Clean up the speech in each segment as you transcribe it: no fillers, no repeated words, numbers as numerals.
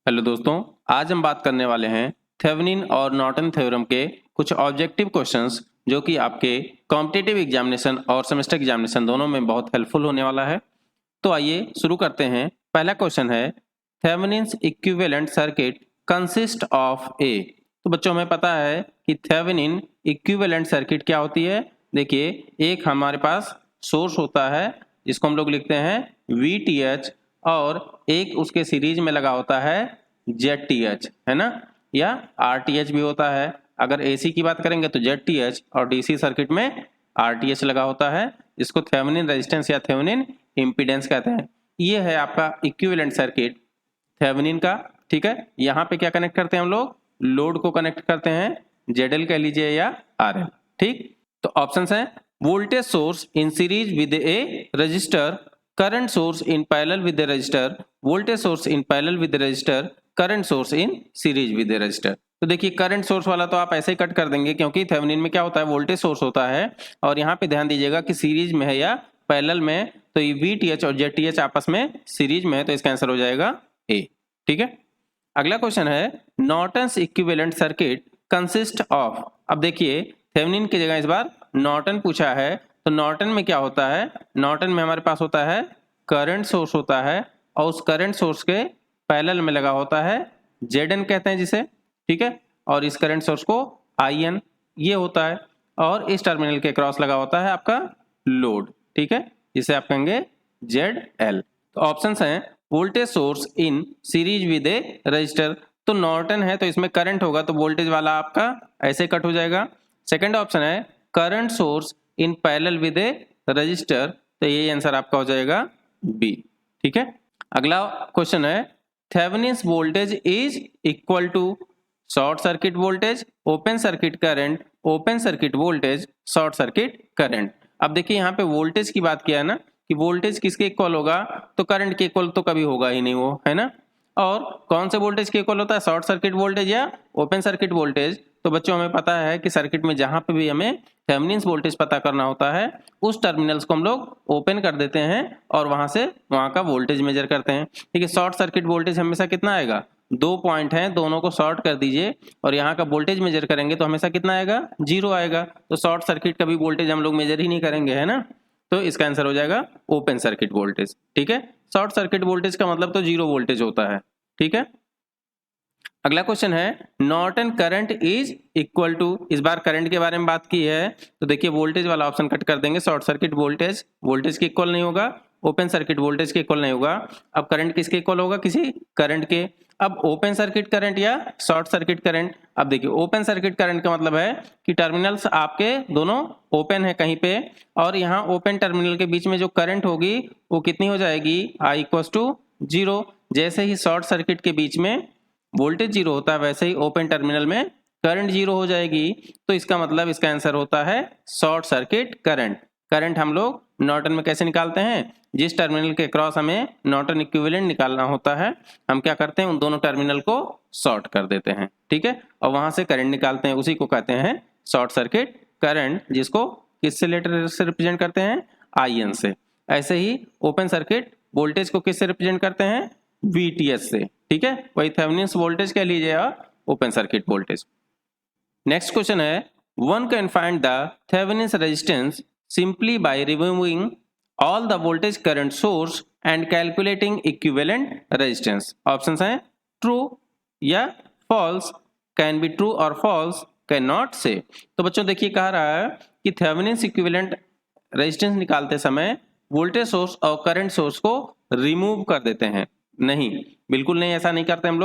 Hello दोस्तों, आज हम बात करने वाले हैं थेवेनिन और नॉर्टन थ्योरम के कुछ ऑब्जेक्टिव क्वेश्चंस जो कि आपके कॉम्पिटिटिव एग्जामिनेशन और सेमेस्टर एग्जामिनेशन दोनों में बहुत हेल्पफुल होने वाला है। तो आइए शुरू करते हैं। पहला क्वेश्चन है, Thevenin's equivalent circuit consist of a. तो बच्चों हमें पता है कि थेवेनिन इक्विवेलेंट सर्किट क्या होती है। देखिए, एक हमारे पास सोर्स होता है जिसको हम लोग लिखते हैं VTH, और एक उसके सीरीज में लगा होता है ZTH, है ना, या RTH भी होता है। अगर AC की बात करेंगे तो ZTH, और DC सर्किट में RTH लगा होता है, जिसको थेवेनिन रेजिस्टेंस या थेवेनिन इम्पीडेंस कहते हैं। ये है आपका इक्विवेलेंट सर्किट थेवेनिन का। ठीक है, यहाँ पे क्या कनेक्ट करते हैं हम लोग? लोड को कनेक्ट करते हैं, ZL कह लीजिए या RL। ठीक, तो ऑप्शंस हैं voltage source in series with A register, current source in parallel with the register, voltage source in parallel with the register, current source in series with the register. तो देखिए, current source वाला तो आप ऐसे ही cut कर देंगे क्योंकि Thevenin में क्या होता है, वोल्टेज सोर्स होता है। और यहाँ पे ध्यान दीजिएगा कि सीरीज में है या पैरेलल में, तो ये VTH और ZTH आपस में सीरीज में है, तो इसका आंसर हो जाएगा ए। ठीक है, अगला क्वेश्चन है, Norton's equivalent circuit consist of. अब देखिए, थेवेनिन की जगह इस बार नॉर्टन पूछा है, तो नॉर्टन में क्या होता है? नॉर्टन में हमारे पास होता है करंट सोर्स होता है, और उस करंट सोर्स के पैरेलल में लगा होता है ZN कहते हैं जिसे। ठीक है, और इस करंट सोर्स को IN ये होता है, और इस टर्मिनल के क्रॉस लगा होता है आपका लोड। ठीक है, जिसे आप कहेंगे ZL। तो ऑप्शंस हैं voltage source in series with A register. तो नॉर्टन है तो इसमें करंट होगा, तो वोल्टेज वाला आपका ऐसे कट हो जाएगा। सेकंड ऑप्शन है current source in parallel with A register, तो ये आंसर आपका हो जाएगा बी। ठीक है, अगला क्वेश्चन है, Thevenin's voltage is equal to short circuit voltage, open circuit current, open circuit voltage, short circuit current. अब देखिए, यहाँ पे वोल्टेज की बात किया है ना, कि वोल्टेज किसके इक्वल होगा? तो करंट के इक्वल तो कभी होगा ही नहीं वो, है ना। और कौन से वोल्टेज के इक्वल होता है? शॉर्ट सर्किट वोल्टेज या ओपन सर्किट वोल्टेज। तो बच्चों हमें पता है कि सर्किट में जहां पे भी हमें थेवेनिन्स वोल्टेज पता करना होता है, उस टर्मिनल्स को हम लोग ओपन कर देते हैं और वहां से वहां का वोल्टेज मेजर करते हैं। ठीक है, शॉर्ट सर्किट वोल्टेज हमेशा कितना आएगा? 2 पॉइंट हैं, दोनों को शॉर्ट कर दीजिए और यहाँ का वोल्टेज मेजर करेंगे तो हमेशा कितना आएगा? 0 आएगा। तो शॉर्ट सर्किट का भी वोल्टेज हम लोग मेजर ही नहीं करेंगे, है ना। तो इसका आंसर हो जाएगा ओपन सर्किट वोल्टेज। ठीक है, शॉर्ट सर्किट वोल्टेज का मतलब तो 0 वोल्टेज होता है। ठीक है, अगला क्वेश्चन है, Norton current is equal to. इस बार करंट के बारे में बात की है, तो देखिए वोल्टेज वाला ऑप्शन कट कर देंगे। शॉर्ट सर्किट वोल्टेज वोल्टेज के इक्वल नहीं होगा, ओपन सर्किट वोल्टेज के इक्वल नहीं होगा। अब करंट किसके इक्वल होगा? किसी करंट के। अब ओपन सर्किट करंट या शॉर्ट सर्किट करंट। अब देखिए, ओपन सर्किट करंट का मतलब है कि टर्मिनल्स आपके दोनों ओपन है कहीं पे, और यहाँ ओपन टर्मिनल के बीच में जो करंट होगी वो कितनी हो जाएगी? I = 0। जैसे ही शॉर्ट सर्किट के बीच में वोल्टेज 0 होता है, वैसे ही ओपन टर्मिनल में करंट 0 हो जाएगी। तो इसका मतलब इसका आंसर होता है शॉर्ट सर्किट करंट। करंट हम लोग नॉर्टन में कैसे निकालते हैं? जिस टर्मिनल के क्रॉस हमें नॉर्टन इक्विवेलेंट निकालना होता है, हम क्या करते हैं? उन दोनों टर्मिनल को शॉर्ट कर देते हैं। ठीक है, और वहां से करंट निकालते हैं, उसी को कहते हैं शॉर्ट सर्किट करंट, जिसको किससे लेटर से रिप्रेजेंट करते हैं? IN से। ऐसे ही ओपन सर्किट वोल्टेज को किससे रिप्रेजेंट करते हैं? VTH से। ठीक है, वही थेवेनिन्स वोल्टेज कह लीजिए या open circuit voltage. Next question है, one can find the Thevenin's resistance simply by removing all the voltage current source and calculating equivalent resistance. Options हैं ट्रू या फॉल्स, कैन बी ट्रू और false, can not say. तो बच्चों देखिए, कह रहा है कि थेवेनिन्स इक्विवेलेंट रेजिस्टेंस निकालते समय वोल्टेज सोर्स और करंट सोर्स को रिमूव कर देते हैं। नहीं, बिल्कुल नहीं, ऐसा नहीं करते हम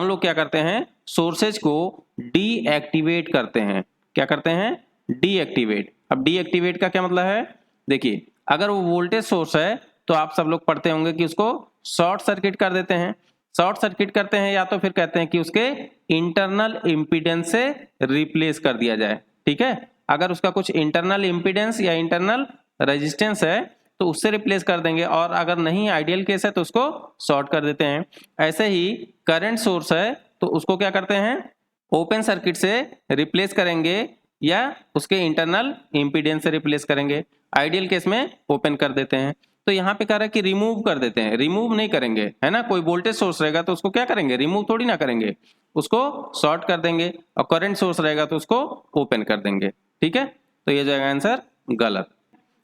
लोग क्या करते हैं? सोर्सेज को डीएक्टिवेट करते हैं। क्या करते हैं? डीएक्टिवेट। अब डीएक्टिवेट का क्या मतलब है? देखिए, अगर वो वोल्टेज सोर्स है तो आप सब लोग पढ़ते होंगे कि उसको शॉर्ट सर्किट कर देते हैं। शॉर्ट सर्किट करते हैं, या तो फिर कहते हैं कि उसके इंटरनल इंपीडेंस से रिप्लेस कर दिया जाए। ठीक है, अगर उसका कुछ इंटरनल इंपीडेंस या इंटरनल रेजिस्टेंस है तो उससे रिप्लेस कर देंगे, और अगर नहीं आइडियल केस है तो उसको शॉर्ट कर देते हैं। ऐसे ही करंट सोर्स है तो उसको क्या करते हैं? ओपन सर्किट से रिप्लेस करेंगे या उसके इंटरनल इंपीडेंस से रिप्लेस करेंगे। आइडियल केस में ओपन कर देते हैं। तो यहाँ पे कह रहा है कि रिमूव कर देते हैं, रिमूव नहीं करेंगे, है ना। कोई वोल्टेज सोर्स रहेगा तो उसको क्या करेंगे, रिमूव थोड़ी ना करेंगे, उसको शॉर्ट कर देंगे, और करंट सोर्स रहेगा तो उसको ओपन कर देंगे, ठीक है। तो ये जाएगा आंसर गलत।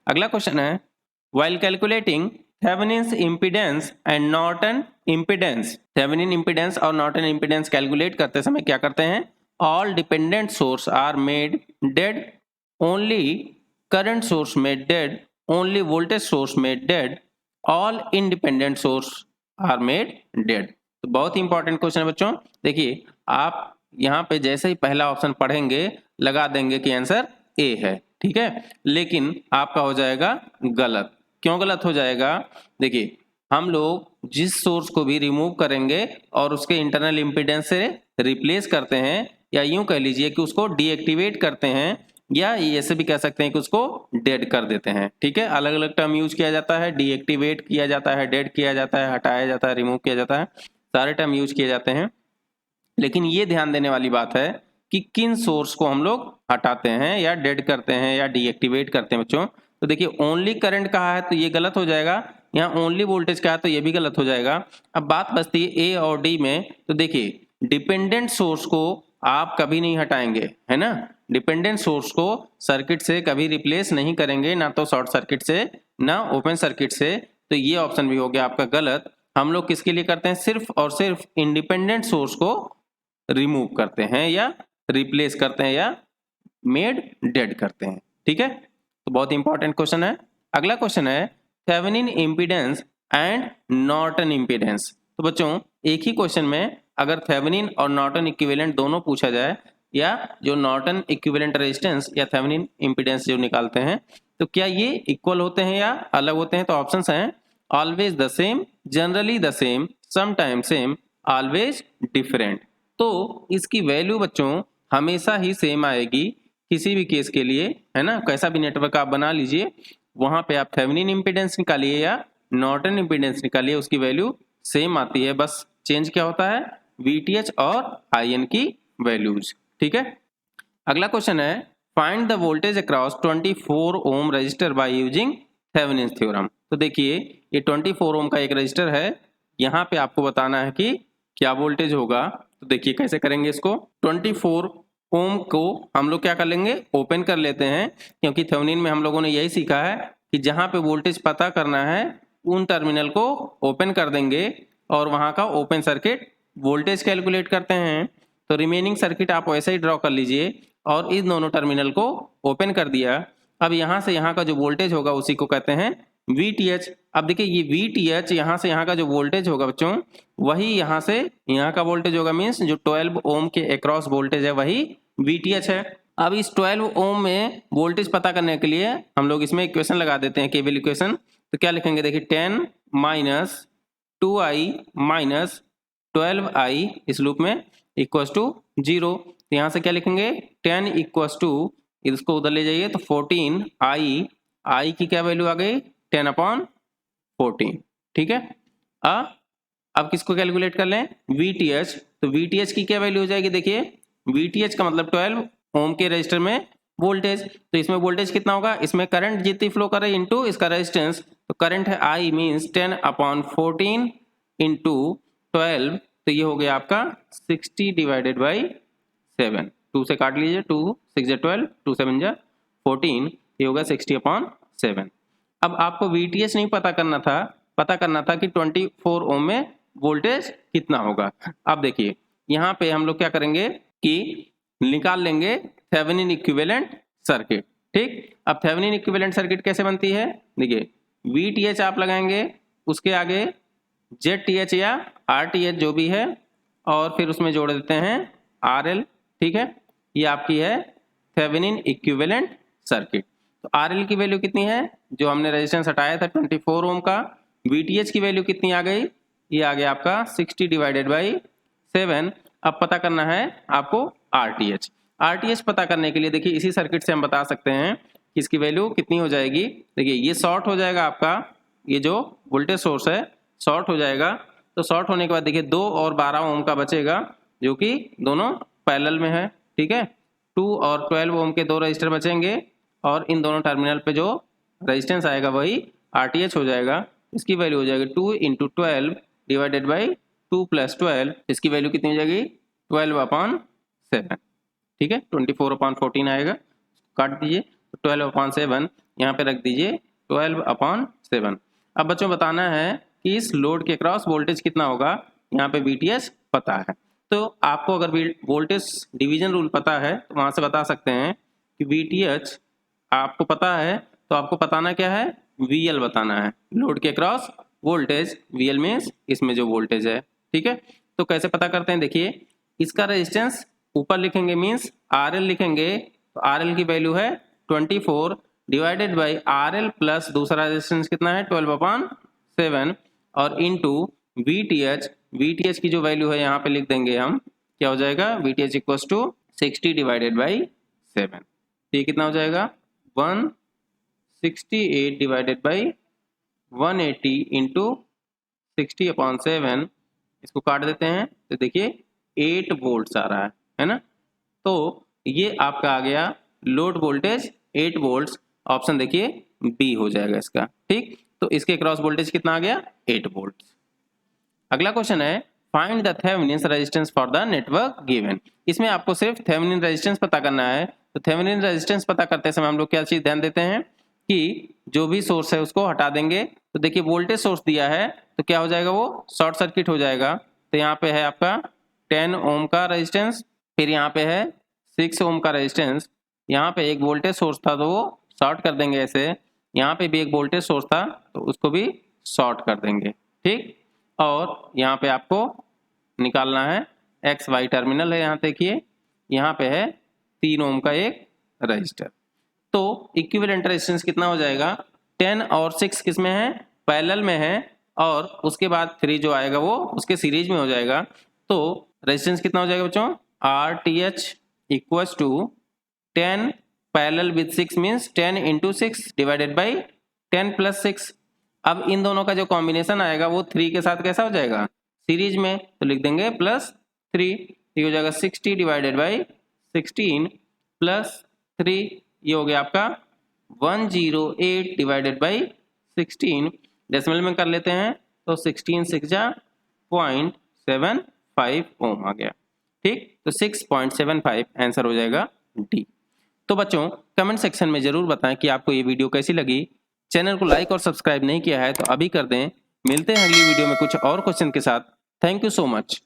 अगला क्वेश्चन है, while calculating Thevenin's impedance and Norton impedance, Thevenin impedance और नॉर्टन इम्पीडेंस कैलकुलेट करते समय क्या करते हैं, all dependent source are made dead, only current source made dead, only voltage source made dead, all independent source are made dead. तो बहुत ही important question है बच्चों। देखिए आप यहाँ पे जैसे ही पहला ऑप्शन पढ़ेंगे लगा देंगे कि आंसर ए है, ठीक है, लेकिन आपका हो जाएगा गलत। क्यों गलत हो जाएगा, देखिए हम लोग जिस सोर्स को भी रिमूव करेंगे और उसके इंटरनल इंपीडेंस से रिप्लेस करते हैं, या यूं कह लीजिए कि उसको डीएक्टिवेट करते हैं, या ऐसे भी कह सकते हैं कि उसको डेड कर देते हैं, ठीक है। अलग अलग टर्म यूज किया जाता है, डीएक्टिवेट किया जाता है, डेड किया जाता है, हटाया जाता है, रिमूव किया जाता है, सारे टर्म यूज किए जाते हैं। लेकिन ये ध्यान देने वाली बात है कि किन सोर्स को हम लोग हटाते हैं या डेड करते हैं या डीएक्टिवेट करते हैं बच्चों। तो देखिए ओनली करंट कहा है तो ये गलत हो जाएगा, यहाँ ओनली वोल्टेज कहा है तो ये भी गलत हो जाएगा। अब बात बचती है ए और डी में। तो देखिए डिपेंडेंट सोर्स को आप कभी नहीं हटाएंगे, है ना, डिपेंडेंट सोर्स को सर्किट से कभी रिप्लेस नहीं करेंगे, ना तो शॉर्ट सर्किट से ना ओपन सर्किट से। तो ये ऑप्शन भी हो गया आपका गलत। हम लोग किसके लिए करते हैं, सिर्फ और सिर्फ इंडिपेंडेंट सोर्स को रिमूव करते हैं या रिप्लेस करते हैं या मेड डेड करते हैं, ठीक है। तो बहुत इंपॉर्टेंट क्वेश्चन है। अगला क्वेश्चन है Thevenin impedance and Norton impedance. तो बच्चों एक ही क्वेश्चन में अगर थेवेनिन और नॉर्टन इक्विवेलेंट दोनों पूछा जाए, या जो नॉर्टन इक्विवेलेंट रेजिस्टेंस या थेवेनिन इम्पीडेंस जो निकालते हैं, तो क्या ये इक्वल होते हैं या अलग होते हैं। तो ऑप्शंस हैं always the same, generally the same, sometime same, always different. तो इसकी वैल्यू बच्चों हमेशा ही सेम आएगी किसी भी केस के लिए, है ना। कैसा भी नेटवर्क आप बना लीजिए, वहां पे आप थेवेनिन इम्पीडेंस निकालिए या नॉर्टन इम्पीडेंस निकालिए, उसकी वैल्यू सेम आती है। बस चेंज क्या होता है, VTH और IN की वैल्यूज, ठीक है। अगला क्वेश्चन है find the voltage across 24 ohm resistor by using Thevenin's theorem. तो देखिए ये 24 ओम का एक रजिस्टर है, यहाँ पे आपको बताना है कि क्या वोल्टेज होगा। तो देखिए कैसे करेंगे इसको, 24 ओम को हम लोग क्या कर लेंगे, ओपन कर लेते हैं, क्योंकि थेवेनिन में हम लोगों ने यही सीखा है कि जहां पे वोल्टेज पता करना है उन टर्मिनल को ओपन कर देंगे और वहां का ओपन सर्किट वोल्टेज कैलकुलेट करते हैं। तो रिमेनिंग सर्किट आप वैसे ही ड्रॉ कर लीजिए और इन दोनों टर्मिनल को ओपन कर दिया। अब यहाँ से यहाँ का जो वोल्टेज होगा उसी को कहते हैं VTH। अब देखिए ये VTH यहाँ से यहाँ का जो वोल्टेज होगा बच्चों, वही यहाँ से यहाँ का वोल्टेज होगा, मीन्स जो 12 ओम के अक्रॉस वोल्टेज है वही VTH है। अब इस 12 ओम में वोल्टेज पता करने के लिए हम लोग इसमें इक्वेशन लगा देते हैं, केवीएल इक्वेशन। तो क्या लिखेंगे, देखिए 10 माइनस 2i माइनस 12i इस लूप में इक्वस टू 0। तो यहाँ से क्या लिखेंगे, 10 इक्वस टू, इसको उधर ले जाइए तो 14i, i की क्या वैल्यू आ गई, 10/14, ठीक है। अब किसको कैलकुलेट कर लें, VTH। तो VTH की क्या वैल्यू हो जाएगी, देखिए VTH का मतलब 12 ओम के रजिस्टर में वोल्टेज। तो इसमें वोल्टेज कितना होगा, इसमें करंट जितनी फ्लो कर रही है इनटू इसका रेजिस्टेंस। तो करंट है I मींस 10/14 इंटू 12। तो ये हो गया आपका 60 डिवाइडेड बाई 7। 2 से काट लीजिए, 2 6 12, 2 7 14, ये होगा 60/7। अब आपको VTH नहीं पता करना था, पता करना था कि 24 ओम में वोल्टेज कितना होगा। अब देखिए यहाँ पे हम लोग क्या करेंगे कि निकाल लेंगे थेवेनिन इक्विवेलेंट सर्किट, ठीक। अब थेवेनिन इक्विवेलेंट सर्किट कैसे बनती है, देखिए VTH आप लगाएंगे, उसके आगे ZTH या RTH जो भी है, और फिर उसमें जोड़ देते हैं RL, ठीक है। ये आपकी है थेवेनिन इक्विवेलेंट सर्किट। तो RL की वैल्यू कितनी है, जो हमने रेजिस्टेंस हटाया था 24 ओम का। VTH की वैल्यू कितनी आ गई, ये आ गया आपका 60 डिवाइडेड बाई 7। अब पता करना है आपको RTH। RTH पता करने के लिए देखिए इसी सर्किट से हम बता सकते हैं कि इसकी वैल्यू कितनी हो जाएगी। देखिए ये शॉर्ट हो जाएगा आपका, ये जो वोल्टेज सोर्स है शॉर्ट हो जाएगा। तो शॉर्ट होने के बाद देखिए 2 और 12 ओम का बचेगा, जो कि दोनों पैरेलल में है, ठीक है। 2 और 12 ओम के 2 रजिस्टर बचेंगे और इन दोनों टर्मिनल पे जो रेजिस्टेंस आएगा वही RTH हो जाएगा, इसकी वैल्यू हो जाएगी 2 × 12 डिवाइडेड बाई 2 + 12, इसकी वैल्यू कितनी हो जाएगी 12/7, ठीक है। 24/14 आएगा, काट दीजिए, 12/7 यहाँ पे रख दीजिए 12/7। अब बच्चों बताना है कि इस लोड के क्रॉस वोल्टेज कितना होगा, यहाँ पे VTH पता है, तो आपको अगर वोल्टेज डिवीजन रूल पता है तो वहाँ से बता सकते हैं कि VTH आपको पता है, तो आपको बताना क्या है, VL बताना है, लोड के क्रॉस वोल्टेज। VL मीन्स इसमें जो वोल्टेज है, ठीक है। तो कैसे पता करते हैं, देखिए इसका रेजिस्टेंस ऊपर लिखेंगे मीन्स RL लिखेंगे, तो RL की वैल्यू है 24 डिवाइडेड बाई RL प्लस दूसरा रेजिस्टेंस कितना है 12/7 और इनटू VTH की जो वैल्यू है यहाँ पे लिख देंगे हम, क्या हो जाएगा VTH equals to 60 divided by 7, तो ये कितना हो जाएगा 168 डिवाइडेड बाई 180 इंटू 60/7, इसको काट देते हैं तो देखिए 8 वोल्ट्स आ रहा है ना। तो ये आपका आ गया लोड वोल्टेज 8 वोल्ट्स, ऑप्शन देखिए बी हो जाएगा इसका, ठीक। तो इसके क्रॉस वोल्टेज कितना आ गया 8 वोल्ट्स। अगला क्वेश्चन है find the Thevenin resistance for the network given. इसमें आपको सिर्फ थेवेनिन रेजिस्टेंस पता करना है। तो थेवेनिन रेजिस्टेंस पता करते समय हम लोग क्या चीज ध्यान देते हैं कि जो भी सोर्स है उसको हटा देंगे, तो देखिए वोल्टेज सोर्स दिया है तो क्या हो जाएगा, वो शॉर्ट सर्किट हो जाएगा। तो यहाँ पे है आपका 10 ओम का रेजिस्टेंस, फिर यहाँ पे है 6 ओम का रेजिस्टेंस, यहाँ पे एक वोल्टेज सोर्स था तो वो शॉर्ट कर देंगे ऐसे, यहाँ पे भी एक वोल्टेज सोर्स था तो उसको भी शॉर्ट कर देंगे, ठीक। और यहाँ पे आपको निकालना है XY टर्मिनल है, यहाँ देखिए यहाँ पे है 3 ओम का एक रजिस्टर। तो इक्विवेलेंट रेजिस्टेंस कितना हो जाएगा, 10 और 6 किस में है, पैरेलल में है, और उसके बाद 3 जो आएगा वो उसके सीरीज में हो जाएगा। तो रेजिस्टेंस कितना हो जाएगा बच्चों, RTH equals to 10 parallel with 6 means 10 × 6 divided by 10 + 6। अब इन दोनों का जो कॉम्बिनेशन आएगा वो 3 के साथ कैसा हो जाएगा, सीरीज में, तो लिख देंगे +3, ये हो जाएगा 60 डिवाइडेड बाई 16 + 3, ये हो गया आपका 108 डिवाइडेड बाई 16, डेसिमल में कर लेते हैं तो 16 6 जा 0.75 ओम आ गया, ठीक। तो 6.75 आंसर हो जाएगा डी। तो बच्चों कमेंट सेक्शन में जरूर बताएं कि आपको ये वीडियो कैसी लगी। चैनल को लाइक और सब्सक्राइब नहीं किया है तो अभी कर दें। मिलते हैं अगली वीडियो में कुछ और क्वेश्चन के साथ। Thank you so much.